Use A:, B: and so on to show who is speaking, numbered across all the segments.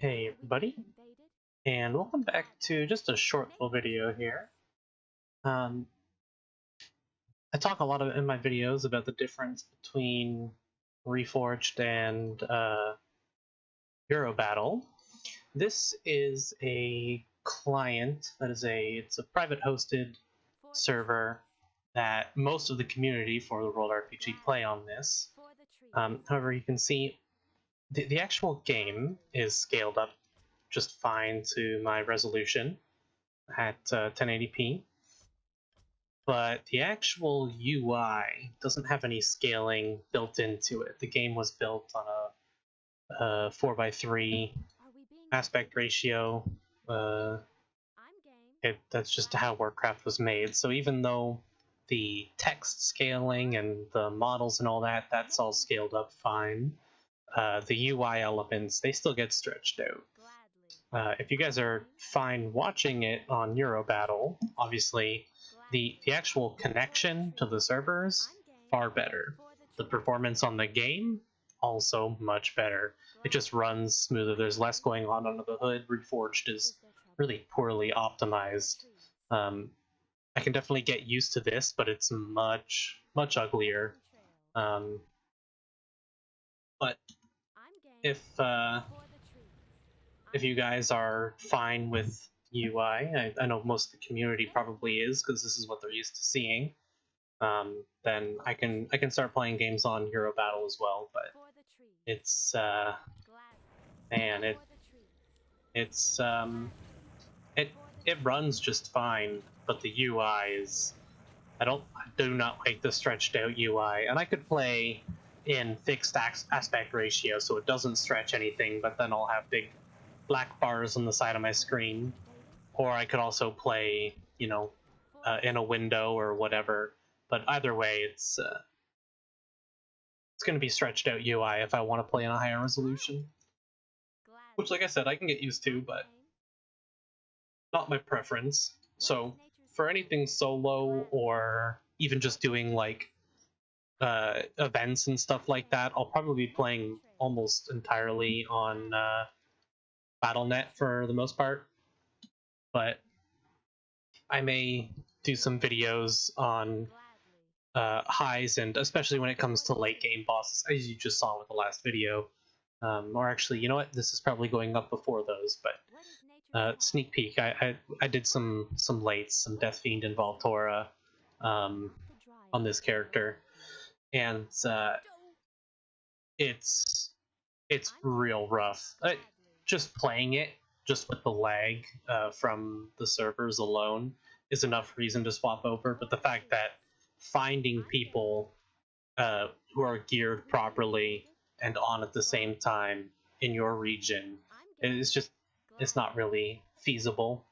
A: Hey everybody, and welcome back to just a short little video here. I talk a lot in my videos about the difference between Reforged and EuroBattle. This is a client that is it's a private hosted server that most of the community for the World RPG play on this. However, you can see the actual game is scaled up just fine to my resolution at 1080p, but the actual UI doesn't have any scaling built into it. The game was built on a 4:3 aspect ratio. That's just how Warcraft was made. So even though the text scaling and the models and all that's all scaled up fine, the UI elements, they still get stretched out. If you guys are fine watching it on EuroBattle, obviously the actual connection to the servers, far better. The performance on the game, also much better. It just runs smoother. There's less going on under the hood. Reforged is really poorly optimized. I can definitely get used to this, but it's much uglier. But if you guys are fine with UI, I know most of the community probably is because this is what they're used to seeing. Then I can start playing games on EuroBattle as well. But it's man, it runs just fine, but the UI is I do not like the stretched out UI, and I could play in fixed aspect ratio so it doesn't stretch anything, but then I'll have big black bars on the side of my screen, or I could also play, in a window or whatever. But either way, it's going to be stretched out UI if I want to play in a higher resolution, which, like I said, I can get used to, but not my preference. So for anything solo or even just doing like events and stuff like that, I'll probably be playing almost entirely on BattleNet for the most part, but I may do some videos on highs, and especially when it comes to late game bosses, as you just saw with the last video. Or actually, you know what? This is probably going up before those, but sneak peek. I did some lates, some Death Fiend and Voltora on this character, and it's real rough. Just playing it, just with the lag from the servers alone, is enough reason to swap over. But the fact that finding people who are geared properly and on at the same time in your region, it's not really feasible.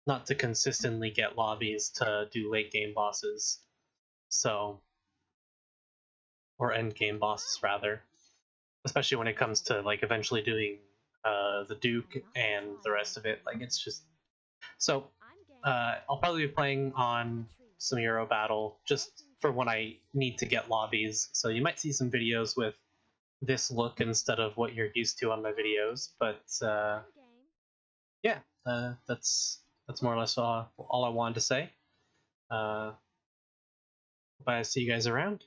A: Not to consistently get lobbies to do late game bosses, so, or end game bosses rather, especially when it comes to like eventually doing the Duke and the rest of it. Like, it's just so. I'll probably be playing on some EuroBattle just for when I need to get lobbies. So you might see some videos with this look instead of what you're used to on my videos. But yeah, that's more or less all I wanted to say. But I see you guys around.